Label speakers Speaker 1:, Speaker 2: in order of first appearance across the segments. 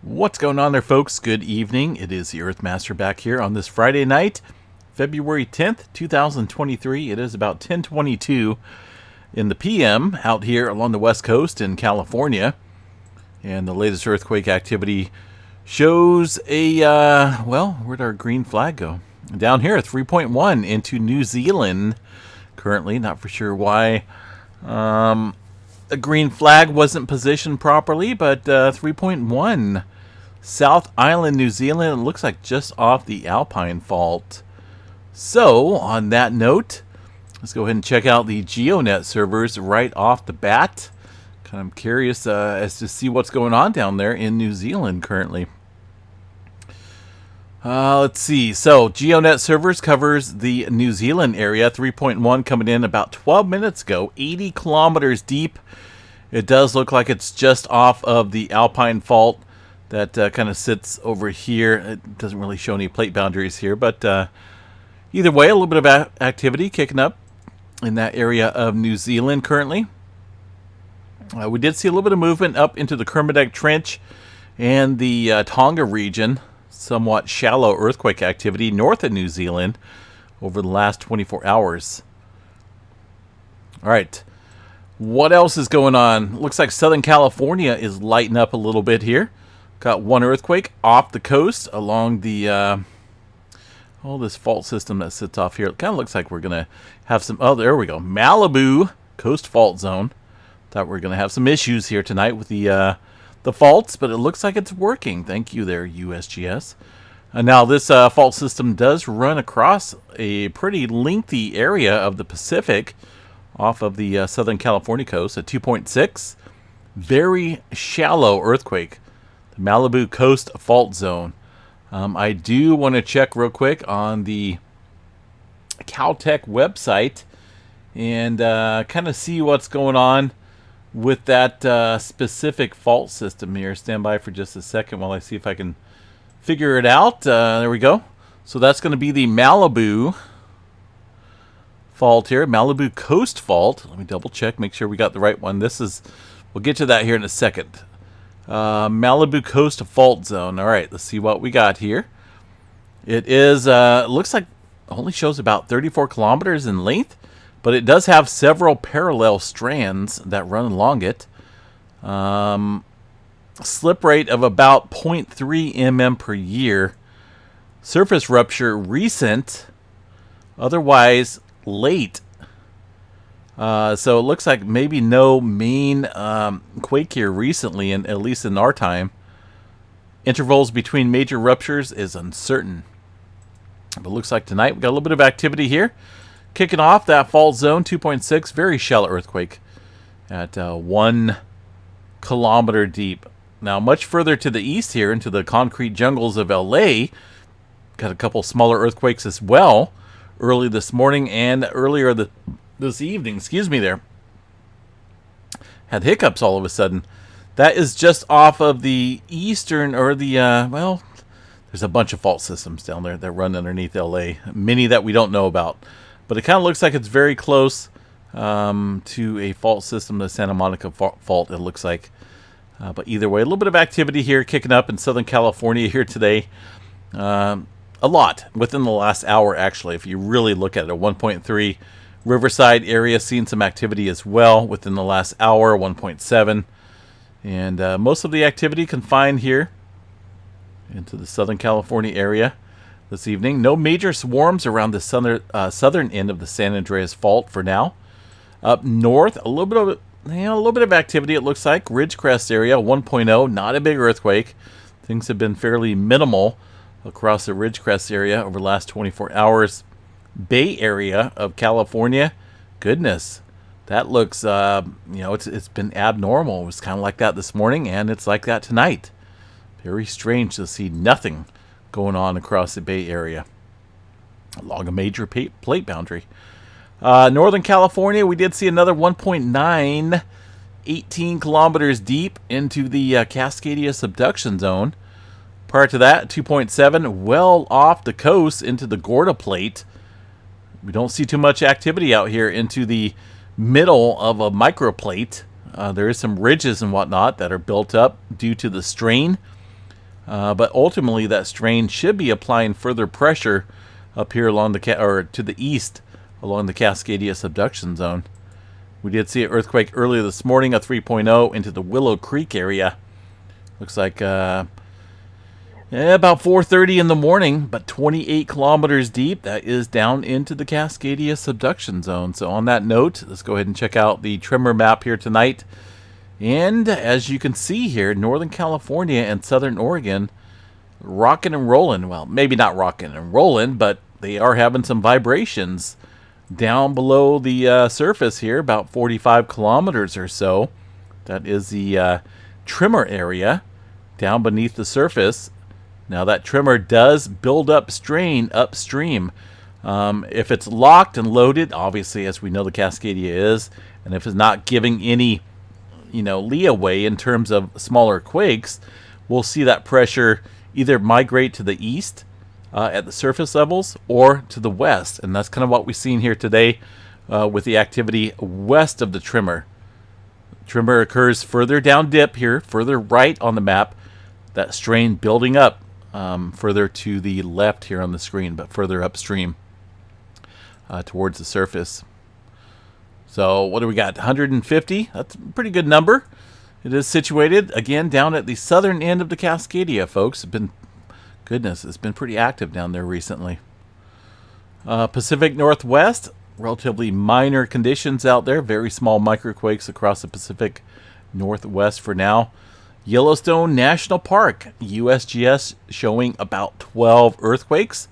Speaker 1: What's going on there, folks? Good evening. It is the Earthmaster back here on this Friday night, February 10th, 2023. It is about 10:22 in the PM out here along the West Coast in California. And the latest earthquake activity shows where'd our green flag go? Down here, 3.1 into New Zealand currently. Not for sure why the green flag wasn't positioned properly, but 3.1. South Island, New Zealand. It looks like just off the Alpine Fault. So, on that note, let's go ahead and check out the GeoNet servers right off the bat. Kind of curious as to see what's going on down there in New Zealand currently. Let's see. So, GeoNet servers covers the New Zealand area. 3.1 coming in about 12 minutes ago. 80 kilometers deep. It does look like it's just off of the Alpine Fault that kind of sits over here. It doesn't really show any plate boundaries here, but either way, a little bit of activity kicking up in that area of New Zealand currently. We did see a little bit of movement up into the Kermadec Trench and the Tonga region. Somewhat shallow earthquake activity north of New Zealand over the last 24 hours. All right. What else is going on? Looks like Southern California is lighting up a little bit here. Got one earthquake off the coast along the this fault system that sits off here. It kind of looks like we're going to have some... Oh, there we go. Malibu Coast Fault Zone. Thought we were going to have some issues here tonight with the faults, but it looks like it's working. Thank you there, USGS. Now, this fault system does run across a pretty lengthy area of the Pacific off of the Southern California coast at 2.6. Very shallow earthquake. The Malibu Coast Fault Zone. I do want to check real quick on the Caltech website and kind of see what's going on with that specific fault system here. Stand by for just a second while I see if I can figure it out. There we go. So that's going to be the Malibu Fault here, Malibu Coast Fault. Let me double check, make sure we got the right one. We'll get to that here in a second. Malibu Coast Fault Zone. All right, let's see what we got here. It is, looks like only shows about 34 kilometers in length, but it does have several parallel strands that run along it. Slip rate of about 0.3 mm per year. Surface rupture recent, otherwise late. So it looks like maybe no main quake here recently, at least in our time. Intervals between major ruptures is uncertain. But it looks like tonight we got a little bit of activity here. Kicking off that fault zone, 2.6, very shallow earthquake at 1 kilometer deep. Now, much further to the east here into the concrete jungles of LA, got a couple smaller earthquakes as well early this morning and earlier this evening. Excuse me there. Had hiccups all of a sudden. That is just off of the eastern, or the, there's a bunch of fault systems down there that run underneath LA. Many that we don't know about. But it kind of looks like it's very close to a fault system, the Santa Monica Fault, it looks like. But either way, a little bit of activity here kicking up in Southern California here today. A lot within the last hour, actually, if you really look at it. 1.3 Riverside area seeing some activity as well within the last hour, 1.7. And most of the activity confined here into the Southern California area this evening. No major swarms around the southern end of the San Andreas Fault for now. Up north, a little bit of activity, it looks like. Ridgecrest area, 1.0, not a big earthquake. Things have been fairly minimal across the Ridgecrest area over the last 24 hours. Bay Area of California, goodness, that looks, it's been abnormal. It was kind of like that this morning, and it's like that tonight. Very strange to see nothing going on across the Bay Area along a major plate boundary. Northern California, we did see another 1.9, 18 kilometers deep into the Cascadia subduction zone. Prior to that, 2.7, well off the coast into the Gorda Plate. We don't see too much activity out here into the middle of a microplate. There is some ridges and whatnot that are built up due to the strain But ultimately, that strain should be applying further pressure up here along the or to the east along the Cascadia subduction zone. We did see an earthquake earlier this morning, a 3.0 into the Willow Creek area. Looks like about 4:30 in the morning, but 28 kilometers deep. That is down into the Cascadia subduction zone. So on that note, let's go ahead and check out the tremor map here tonight. And as you can see here, Northern California and Southern Oregon rocking and rolling. Well, maybe not rocking and rolling, but they are having some vibrations down below the surface here, about 45 kilometers or so. That is the tremor area down beneath the surface. Now that tremor does build up strain upstream. If it's locked and loaded, obviously, as we know the Cascadia is, and if it's not giving any leeway in terms of smaller quakes, we'll see that pressure either migrate to the east at the surface levels or to the west. And that's kind of what we've seen here today with the activity west of the tremor. Tremor occurs further down dip here, further right on the map. That strain building up further to the left here on the screen, but further upstream towards the surface. So what do we got? 150. That's a pretty good number. It is situated again down at the southern end of the Cascadia, folks. It's been pretty active down there recently. Pacific Northwest, relatively minor conditions out there. Very small microquakes across the Pacific Northwest for now. Yellowstone National Park, USGS showing about 12 earthquakes.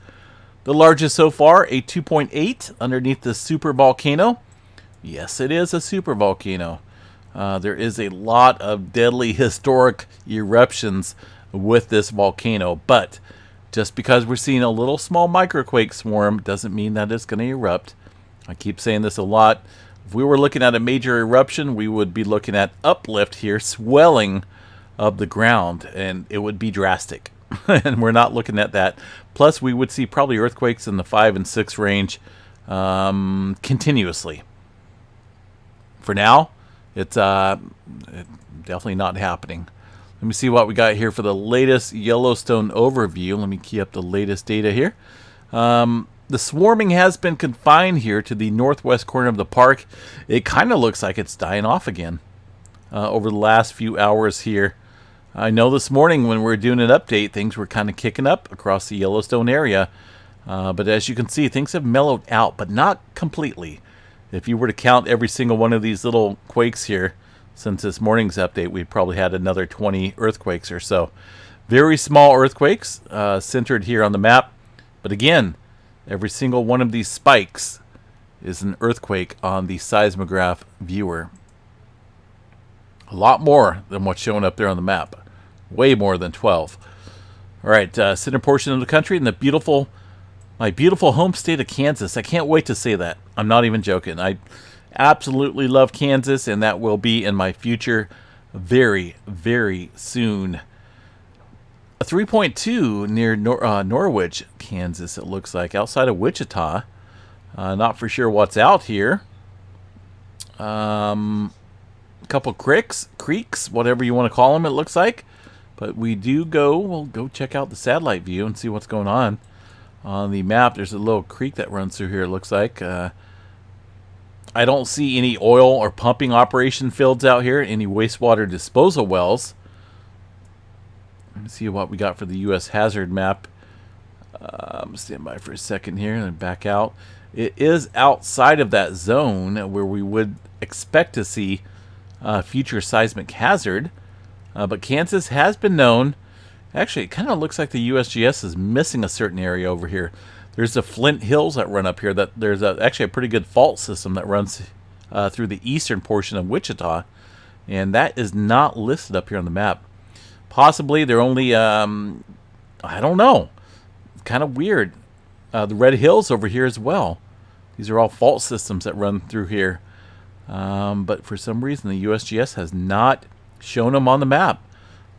Speaker 1: The largest so far, a 2.8 underneath the super volcano. Yes, it is a super volcano. There is a lot of deadly historic eruptions with this volcano, but just because we're seeing a little small microquake swarm doesn't mean that it's going to erupt. I keep saying this a lot. If we were looking at a major eruption, we would be looking at uplift here, swelling of the ground, and it would be drastic. And we're not looking at that. Plus, we would see probably earthquakes in the 5 and 6 range continuously. For now, it's definitely not happening. Let me see what we got here for the latest Yellowstone overview. Let me key up the latest data here. The swarming has been confined here to the northwest corner of the park. It kind of looks like it's dying off again over the last few hours here. I know this morning when we were doing an update, things were kind of kicking up across the Yellowstone area. But as you can see, things have mellowed out, but not completely. If you were to count every single one of these little quakes here, since this morning's update, we probably had another 20 earthquakes or so. Very small earthquakes centered here on the map. But again, every single one of these spikes is an earthquake on the seismograph viewer. A lot more than what's showing up there on the map. Way more than 12. All right, center portion of the country in the my beautiful home state of Kansas. I can't wait to say that. I'm not even joking. I absolutely love Kansas, and that will be in my future very, very soon. A 3.2 near Norwich, Kansas, it looks like, outside of Wichita. Not for sure what's out here. A couple creeks, whatever you want to call them, it looks like. But we'll go check out the satellite view and see what's going on. On the map, there's a little creek that runs through here, it looks like. I don't see any oil or pumping operation fields out here, any wastewater disposal wells. Let me see what we got for the U.S. hazard map. Stand by for a second here and back out. It is outside of that zone where we would expect to see future seismic hazard. But Kansas has been known. Actually, it kind of looks like the USGS is missing a certain area over here. There's the Flint Hills that run up here. There's actually a pretty good fault system that runs through the eastern portion of Wichita. And that is not listed up here on the map. Possibly they're only, I don't know. Kind of weird. The Red Hills over here as well. These are all fault systems that run through here. But for some reason, the USGS has not shown them on the map.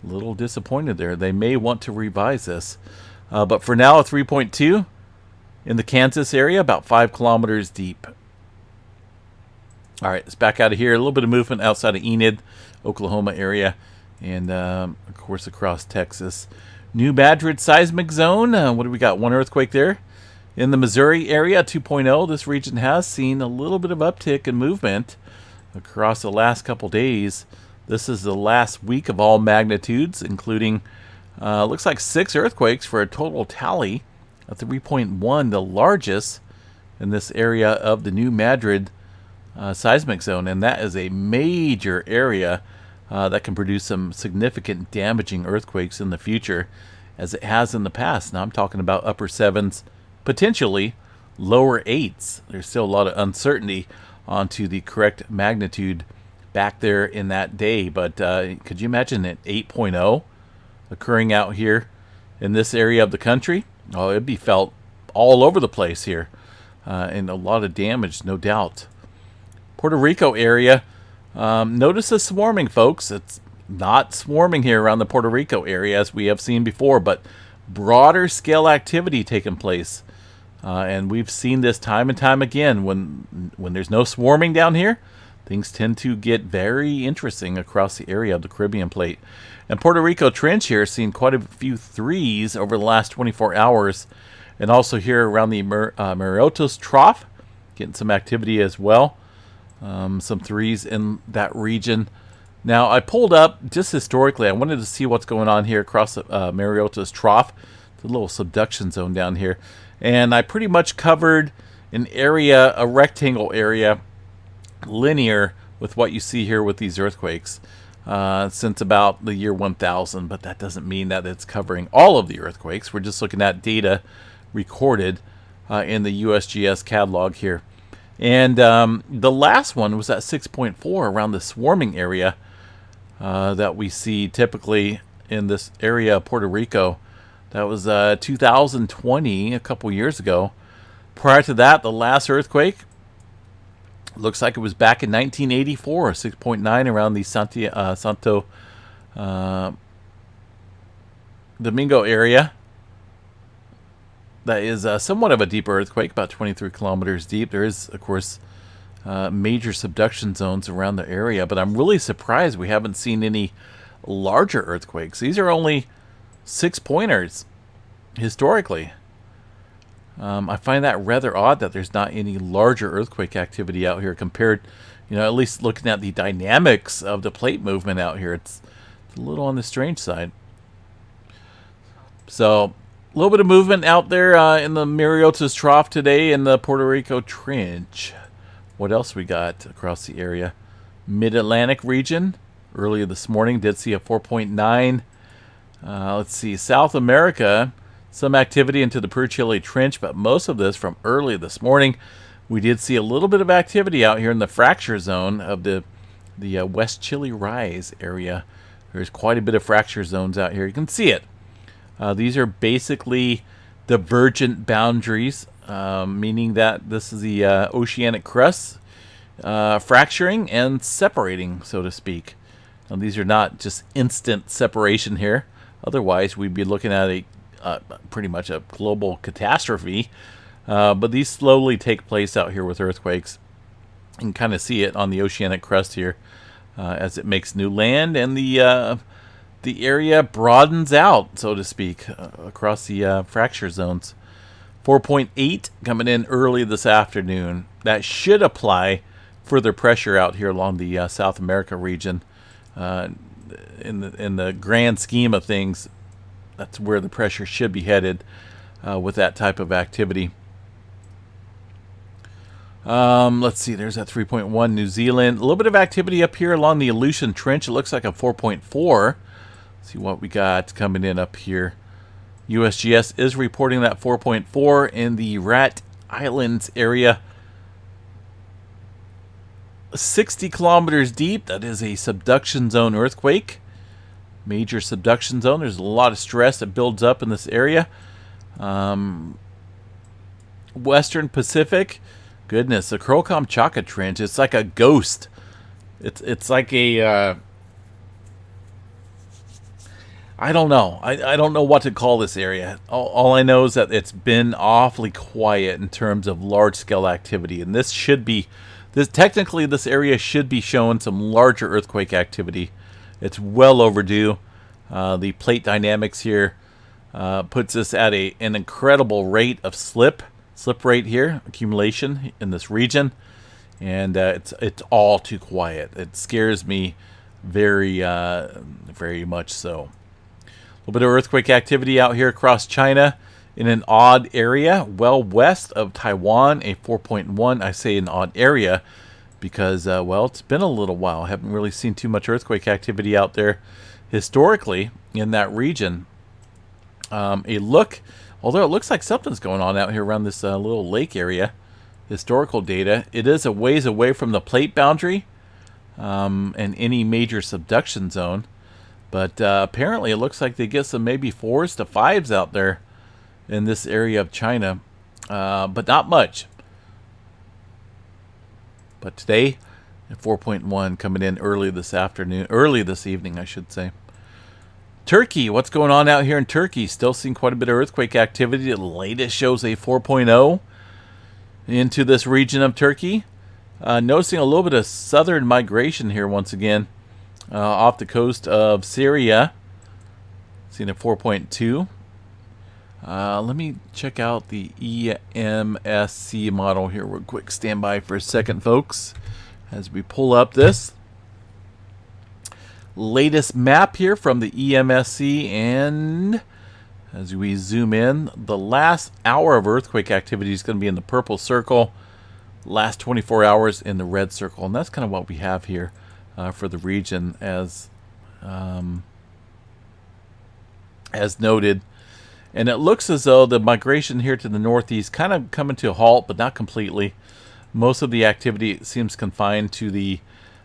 Speaker 1: A little disappointed there. They may want to revise this. But for now, a 3.2 in the Kansas area, about 5 kilometers deep. All right, let's back out of here. A little bit of movement outside of Enid, Oklahoma area. and of course across Texas. New Madrid seismic zone. What do we got? One earthquake there. In the Missouri area, 2.0, this region has seen a little bit of uptick in movement across the last couple days. This is the last week of all magnitudes, including, looks like 6 earthquakes for a total tally of 3.1, the largest in this area of the New Madrid seismic zone. And that is a major area that can produce some significant damaging earthquakes in the future, as it has in the past. Now I'm talking about upper 7s, potentially lower 8s. There's still a lot of uncertainty onto the correct magnitude back there in that day. But could you imagine an 8.0 occurring out here in this area of the country? Oh, it'd be felt all over the place here, and a lot of damage, no doubt. Puerto Rico area, notice the swarming, folks. It's not swarming here around the Puerto Rico area as we have seen before, but broader scale activity taking place. And we've seen this time and time again. When there's no swarming down here, things tend to get very interesting across the area of the Caribbean plate. And Puerto Rico Trench here has seen quite a few 3s over the last 24 hours. And also here around the Mariotos Trough, getting some activity as well. Some 3s in that region. Now, I pulled up, just historically, I wanted to see what's going on here across the Mariotos Trough, the little subduction zone down here. And I pretty much covered an area, a rectangle area, linear with what you see here with these earthquakes since about the year 1000. But that doesn't mean that it's covering all of the earthquakes. We're just looking at data recorded in the USGS catalog here. And the last one was at 6.4 around the swarming area that we see typically in this area of Puerto Rico. That was 2020, a couple years ago. Prior to that, the last earthquake looks like it was back in 1984, 6.9 around the Santo Domingo area. That is somewhat of a deeper earthquake, about 23 kilometers deep. There is, of course, major subduction zones around the area, but I'm really surprised we haven't seen any larger earthquakes. These are only 6-pointers historically. I find that rather odd that there's not any larger earthquake activity out here compared, at least looking at the dynamics of the plate movement out here. It's a little on the strange side. So, a little bit of movement out there in the Mariotos Trough today in the Puerto Rico Trench. What else we got across the area? Mid-Atlantic region. Earlier this morning did see a 4.9. Let's see. South America, some activity into the Puerto Trench, but most of this from early this morning. We did see a little bit of activity out here in the fracture zone of the West Chile Rise area. There's quite a bit of fracture zones out here. You can see it. These are basically divergent boundaries, meaning that this is the oceanic crust fracturing and separating, so to speak. Now, these are not just instant separation here. Otherwise, we'd be looking at a pretty much a global catastrophe. But these slowly take place out here with earthquakes. You can kind of see it on the oceanic crust here as it makes new land, and the area broadens out, so to speak, across the fracture zones. 4.8 coming in early this afternoon. That should apply further pressure out here along the South America region. In the grand scheme of things, that's where the pressure should be headed with that type of activity. Let's see, there's that 3.1 New Zealand. A little bit of activity up here along the Aleutian Trench. It looks like a 4.4. See what we got coming in up here. USGS is reporting that 4.4 in the Rat Islands area. 60 kilometers deep. That is a subduction zone earthquake. Major subduction zone. There's a lot of stress that builds up in this area. Western Pacific. Goodness, the Crocom-Chaka Trench. It's like a ghost. It's like a... I don't know. I don't know what to call this area. All I know is that it's been awfully quiet in terms of large-scale activity. And this should be... technically, this area should be showing some larger earthquake activity It's well overdue. The plate dynamics here puts us at an incredible rate of slip rate here, accumulation in this region, and it's all too quiet. It scares me very much so. A little bit of earthquake activity out here across China in an odd area, well west of Taiwan, a 4.1. I say an odd area because, well, it's been a little while. I haven't really seen too much earthquake activity out there historically in that region. Although it looks like something's going on out here around this little lake area, historical data, it is a ways away from the plate boundary and any major subduction zone. But apparently it looks like they get some maybe 4s to 5s out there in this area of China, but not much. But today, 4.1 coming in early this evening, I should say. Turkey, what's going on out here in Turkey? Still seeing quite a bit of earthquake activity. The latest shows a 4.0 into this region of Turkey. Noticing a little bit of southern migration here once again. Off the coast of Syria, seeing a 4.2. Let me check out the EMSC model here real quick. Stand by for a second, folks, as we pull up this latest map here from the EMSC, and as we zoom in, the last hour of earthquake activity is going to be in the purple circle, last 24 hours in the red circle, and that's kind of what we have here. For the region, as noted, and it looks as though the migration here to the northeast kind of coming to a halt, but not completely. Most of the activity seems confined to the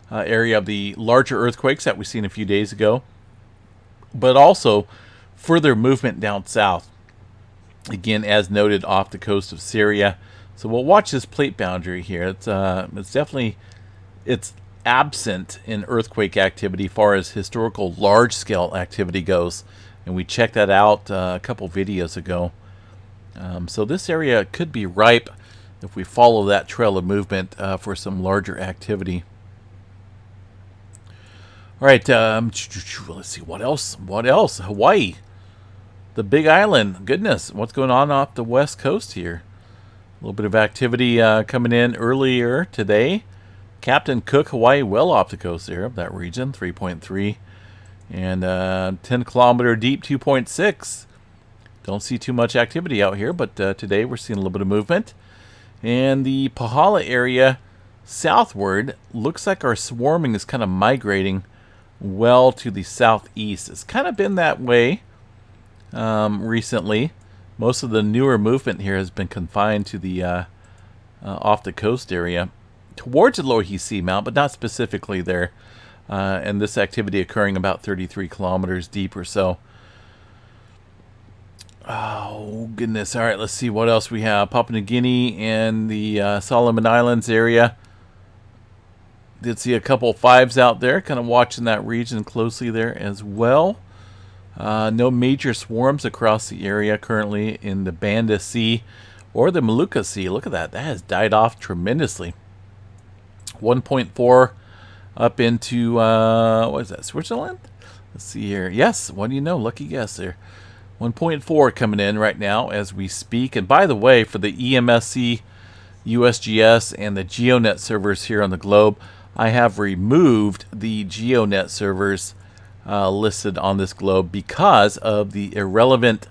Speaker 1: area of the larger earthquakes that we've seen a few days ago, but also further movement down south. Again, as noted, off the coast of Syria. So we'll watch this plate boundary here. It's definitely absent in earthquake activity far as historical large-scale activity goes, and we checked that out a couple videos ago. So this area could be ripe if we follow that trail of movement for some larger activity. All right, let's see what else. Hawaii, the Big Island. Goodness, what's going on off the west coast here? A little bit of activity coming in earlier today. Captain Cook, Hawaii, well off the coast there of that region, 3.3. And 10 kilometer deep, 2.6. Don't see too much activity out here, but today we're seeing a little bit of movement. And the Pahala area southward, looks like our swarming is kind of migrating well to the southeast. It's kind of been that way recently. Most of the newer movement here has been confined to the off the coast area, towards the Lower Sea Mount, but not specifically there. And this activity occurring about 33 kilometers deep or so. Oh, goodness. All right, let's see what else we have. Papua New Guinea and the Solomon Islands area. Did see a couple 5s out there, kind of watching that region closely there as well. No major swarms across the area currently in the Banda Sea or the Molucca Sea. Look at that. That has died off tremendously. 1.4 up into, what is that, Switzerland? Let's see here. Yes, what do you know? Lucky guess there. 1.4 coming in right now as we speak. And by the way, for the EMSC, USGS, and the GeoNet servers here on the globe, I have removed the GeoNet servers listed on this globe because of the irrelevant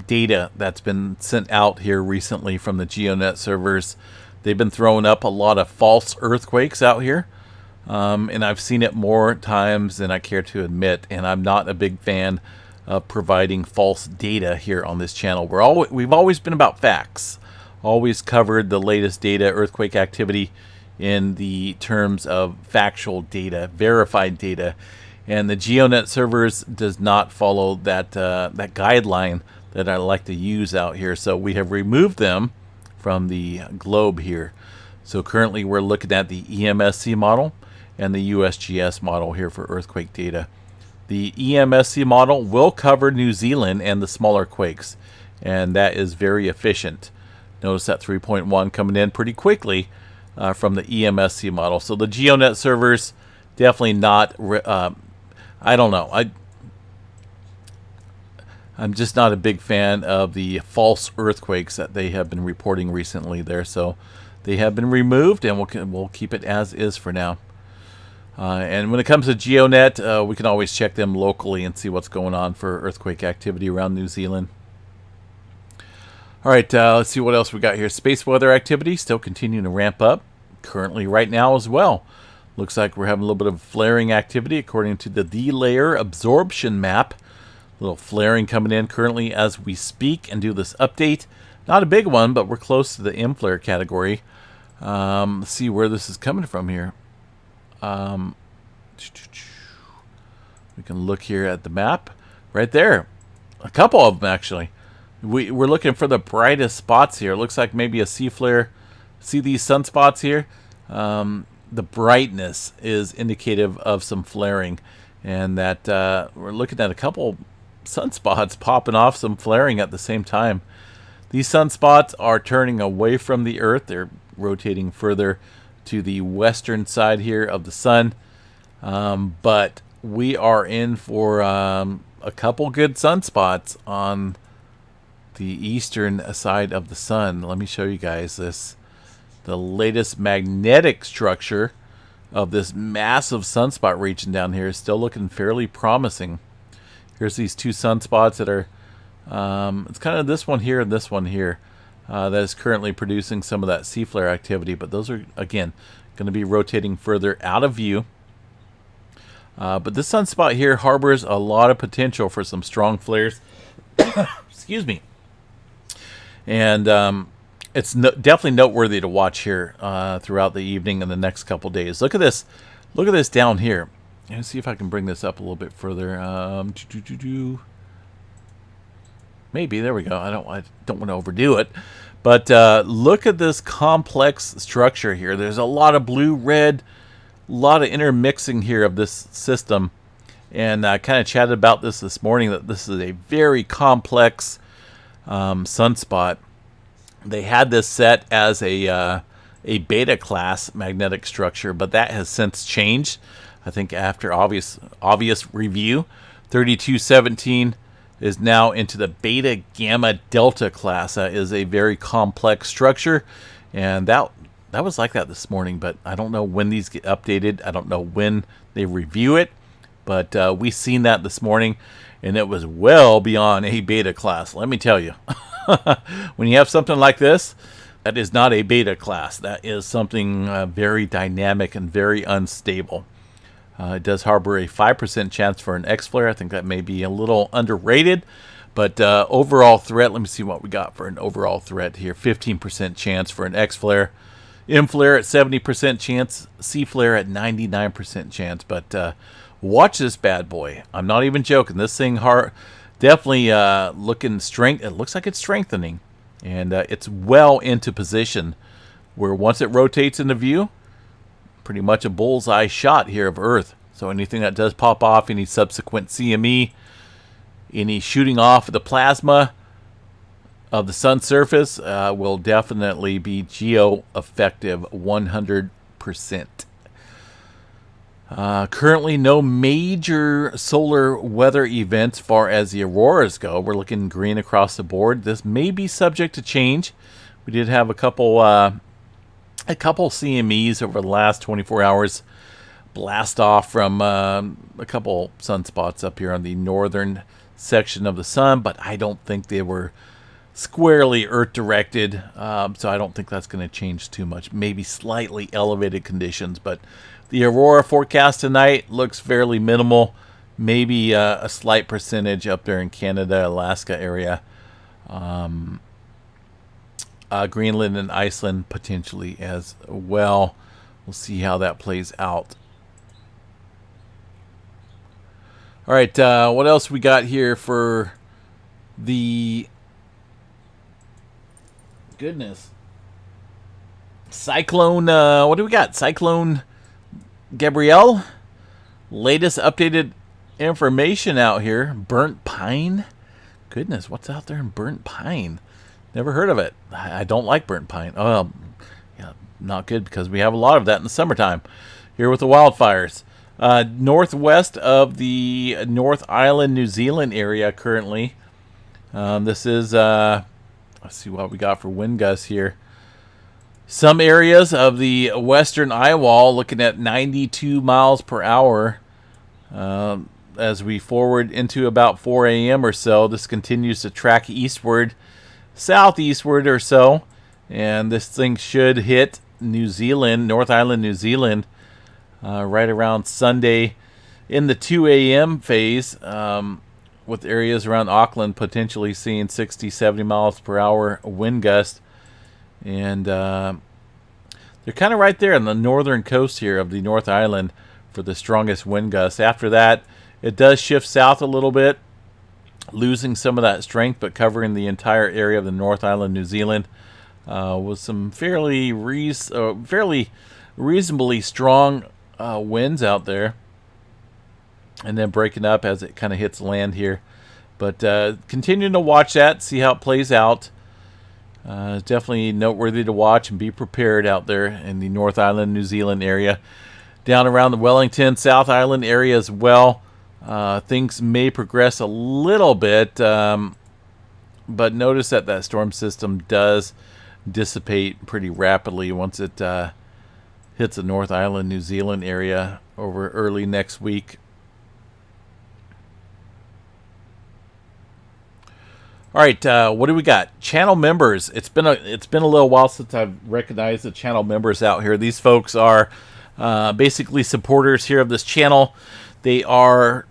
Speaker 1: data that's been sent out here recently from the GeoNet servers. They've been throwing up a lot of false earthquakes out here, and I've seen it more times than I care to admit, and I'm not a big fan of providing false data here on this channel. We've always been about facts, always covered the latest data, earthquake activity in the terms of factual data, verified data, and the GeoNet servers does not follow that guideline that I like to use out here, so we have removed them from the globe here. So currently we're looking at the EMSC model and the USGS model here for earthquake data. The EMSC model will cover New Zealand and the smaller quakes, and that is very efficient. Notice that 3.1 coming in pretty quickly from the EMSC model. So the GeoNet servers definitely not. I don't know. I'm just not a big fan of the false earthquakes that they have been reporting recently there. So they have been removed, and we'll keep it as is for now. And when it comes to GeoNet, we can always check them locally and see what's going on for earthquake activity around New Zealand. All right, let's see what else we got here. Space weather activity still continuing to ramp up currently right now as well. Looks like we're having a little bit of flaring activity according to the D-layer absorption map. A little flaring coming in currently as we speak and do this update. Not a big one, but we're close to the M-flare category. Let's see where this is coming from here. We can look here at the map. Right there. A couple of them, actually. We're looking for the brightest spots here. It looks like maybe a C-flare. See these sunspots here? The brightness is indicative of some flaring. And that we're looking at a couple sunspots popping off some flaring at the same time. These sunspots are turning away from the Earth. They're rotating further to the western side here of the sun. But we are in for a couple good sunspots on the eastern side of the sun. Let me show you guys this. The latest magnetic structure of this massive sunspot region down here is still looking fairly promising. Here's these two sunspots that are, it's kind of this one here and this one here that is currently producing some of that C-flare activity. But those are, again, going to be rotating further out of view. But this sunspot here harbors a lot of potential for some strong flares. Excuse me. And it's definitely noteworthy to watch here throughout the evening and the next couple days. Look at this. Look at this down here. Let's see if I can bring this up a little bit further. Maybe. There we go. I don't want to overdo it. But look at this complex structure here. There's a lot of blue, red, a lot of intermixing here of this system. And I kind of chatted about this morning, that this is a very complex sunspot. They had this set as a beta class magnetic structure, but that has since changed. I think after obvious review, 3217 is now into the beta gamma delta class. That is a very complex structure, and that was like that this morning. But I don't know when these get updated. I don't know when they review it. But we seen that this morning, and it was well beyond a beta class. Let me tell you, when you have something like this, that is not a beta class. That is something very dynamic and very unstable. It does harbor a 5% chance for an X-flare. I think that may be a little underrated. But overall threat, let me see what we got for an overall threat here. 15% chance for an X-flare. M-flare at 70% chance. C-flare at 99% chance. But watch this bad boy. I'm not even joking. This thing definitely looking strength. It looks like it's strengthening. And it's well into position where once it rotates into view, pretty much a bullseye shot here of Earth. So anything that does pop off, any subsequent CME, any shooting off of the plasma of the sun's surface will definitely be geo-effective 100%. Currently no major solar weather events far as the auroras go. We're looking green across the board. This may be subject to change. We did have a couple CMEs over the last 24 hours blast off from a couple sunspots up here on the northern section of the sun, but I don't think they were squarely Earth directed, so I don't think that's going to change too much. Maybe slightly elevated conditions, but the aurora forecast tonight looks fairly minimal. Maybe a slight percentage up there in Canada, Alaska area. Greenland and Iceland potentially as well. We'll see how that plays out. All right, what else we got here for the goodness cyclone? What do we got? Cyclone Gabrielle. Latest updated information out here. Burnt pine. Goodness, what's out there in burnt pine? Never heard of it. I don't like burnt pine. Yeah, not good because we have a lot of that in the summertime here with the wildfires. Northwest of the North Island, New Zealand area currently. This is, let's see what we got for wind gusts here. Some areas of the western eye wall looking at 92 miles per hour. As we forward into about 4 a.m. or so, this continues to track eastward, southeastward or so. And this thing should hit New Zealand, North Island, New Zealand, right around Sunday in the 2 a.m. phase, with areas around Auckland potentially seeing 60, 70 miles per hour wind gust. And they're kind of right there on the northern coast here of the North Island for the strongest wind gusts. After that, it does shift south a little bit, losing some of that strength, but covering the entire area of the North Island, New Zealand, with some fairly reasonably strong winds out there, and then breaking up as it kind of hits land here. But continuing to watch that, see how it plays out. It's definitely noteworthy to watch and be prepared out there in the North Island, New Zealand area. Down around the Wellington, South Island area as well. Things may progress a little bit, but notice that storm system does dissipate pretty rapidly once it hits the North Island, New Zealand area over early next week. All right, what do we got? Channel members. It's been a little while since I've recognized the channel members out here. These folks are basically supporters here of this channel. They are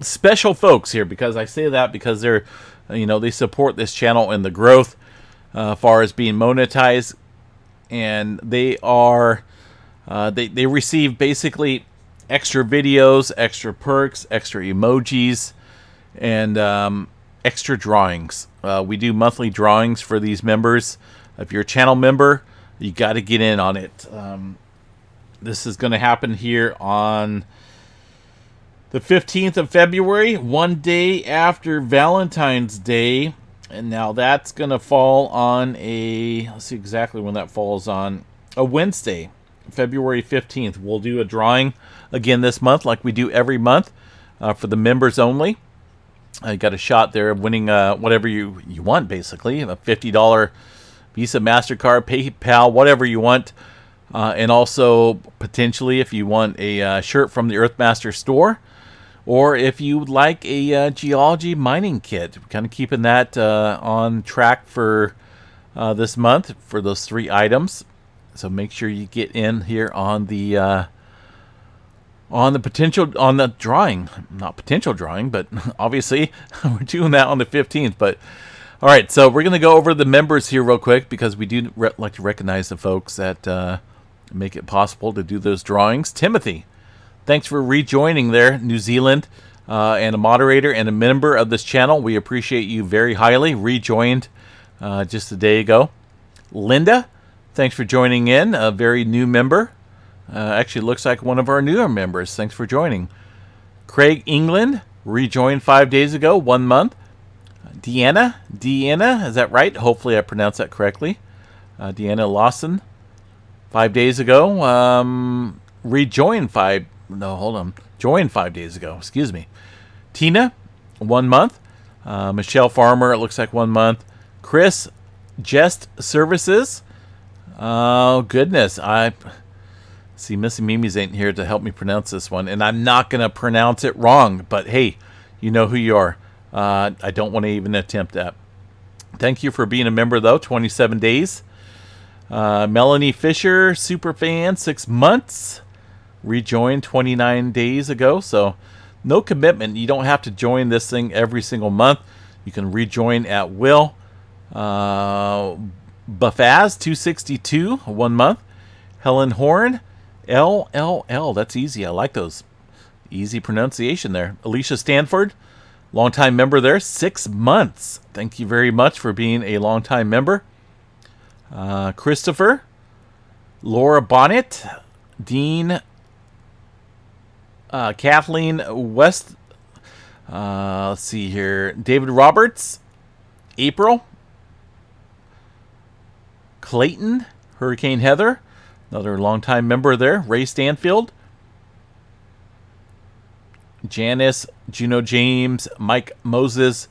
Speaker 1: special folks here, because I say that because they're, they support this channel and the growth, far as being monetized, and they are they receive basically extra videos, extra perks, extra emojis, and extra drawings. We do monthly drawings for these members. If you're a channel member, you got to get in on it. This is going to happen here on the 15th of February, one day after Valentine's Day. And now that's going to fall on let's see exactly when that falls on, a Wednesday, February 15th. We'll do a drawing again this month like we do every month, for the members only. I got a shot there of winning whatever you want, basically. A $50 Visa, MasterCard, PayPal, whatever you want. And also, potentially, if you want a shirt from the Earthmaster store, or if you would like a geology mining kit. We're kind of keeping that on track for this month for those 3 items. So make sure you get in here on the drawing. Not potential drawing, but obviously we're doing that on the 15th. But all right, so we're going to go over the members here real quick, because we do like to recognize the folks that make it possible to do those drawings. Timothy, thanks for rejoining there, New Zealand, and a moderator and a member of this channel. We appreciate you very highly. Rejoined just a day ago. Linda, thanks for joining in, a very new member. Actually looks like one of our newer members. Thanks for joining. Craig England rejoined 5 days ago, 1 month. Deanna, is that right? Hopefully I pronounced that correctly. Deanna Lawson, 5 days ago. Joined 5 days ago. Excuse me. Tina, 1 month. Michelle Farmer, it looks like 1 month. Chris, Jest Services. Oh, goodness. I see Missy Mimi's ain't here to help me pronounce this one, and I'm not going to pronounce it wrong, but hey, you know who you are. I don't want to even attempt that. Thank you for being a member, though. 27 days. Melanie Fisher, superfan, 6 months. Rejoined 29 days ago, so no commitment. You don't have to join this thing every single month. You can rejoin at will. Buffaz, 262, 1 month. Helen Horn, LLL. That's easy. I like those. Easy pronunciation there. Alicia Stanford, longtime member there, 6 months. Thank you very much for being a longtime member. Christopher, Laura Bonnet, Dean, Kathleen West, let's see here, David Roberts, April, Clayton, Hurricane Heather, Another longtime member there, Ray Stanfield. Janice, Juno James, Mike Moses,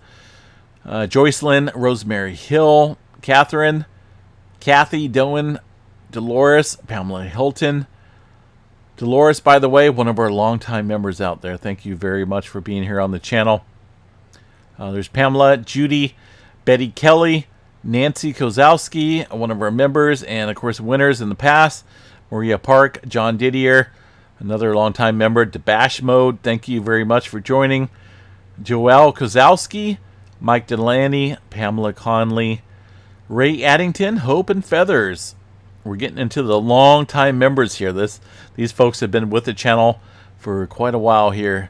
Speaker 1: Joycelyn, Rosemary Hill, Catherine, Kathy Doan, Dolores, Pamela Hilton. Dolores, by the way, one of our longtime members out there. Thank you very much for being here on the channel. There's Pamela, Judy, Betty Kelly, Nancy Kozowski, one of our members, and of course winners in the past. Maria Park, John Didier, another longtime member. Debash Mode, thank you very much for joining. Joelle Kozowski, Mike Delaney, Pamela Conley, Ray Addington, Hope and Feathers. We're getting into the long-time members here. These folks have been with the channel for quite a while here.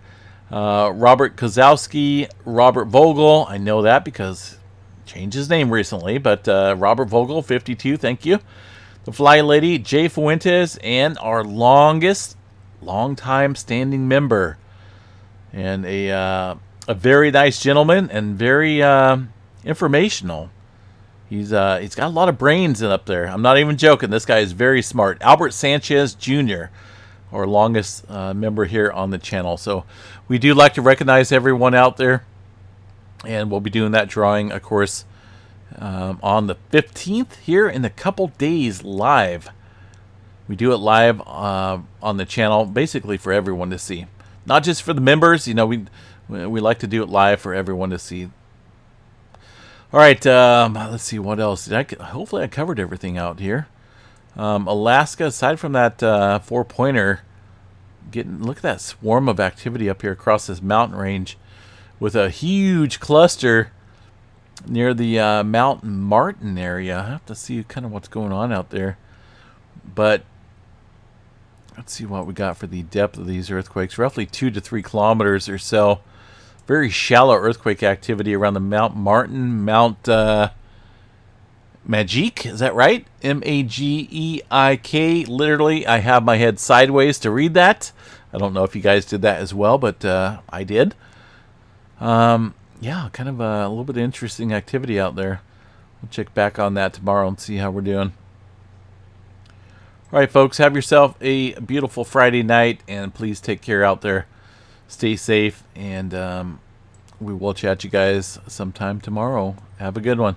Speaker 1: Robert Kozowski, Robert Vogel. I know that because he changed his name recently, but Robert Vogel, 52, thank you. The Fly Lady, Jay Fuentes, and our long-time standing member. And a very nice gentleman and very informational. He's got a lot of brains in up there. I'm not even joking. This guy is very smart. Albert Sanchez Jr., our longest member here on the channel. So we do like to recognize everyone out there. And we'll be doing that drawing, of course, on the 15th here in a couple days live. We do it live on the channel, basically for everyone to see. Not just for the members. You know, we like to do it live for everyone to see. All right, let's see what else. Hopefully I covered everything out here. Alaska, aside from that 4-pointer, look at that swarm of activity up here across this mountain range with a huge cluster near the Mount Martin area. I have to see kind of what's going on out there. But let's see what we got for the depth of these earthquakes. Roughly 2 to 3 kilometers or so. Very shallow earthquake activity around the Mount Martin, Mount Magique, is that right? M-A-G-E-I-K. Literally, I have my head sideways to read that. I don't know if you guys did that as well, but I did. Yeah, kind of a little bit of interesting activity out there. We'll check back on that tomorrow and see how we're doing. All right, folks, have yourself a beautiful Friday night, and please take care out there. Stay safe, and we will chat you guys sometime tomorrow. Have a good one.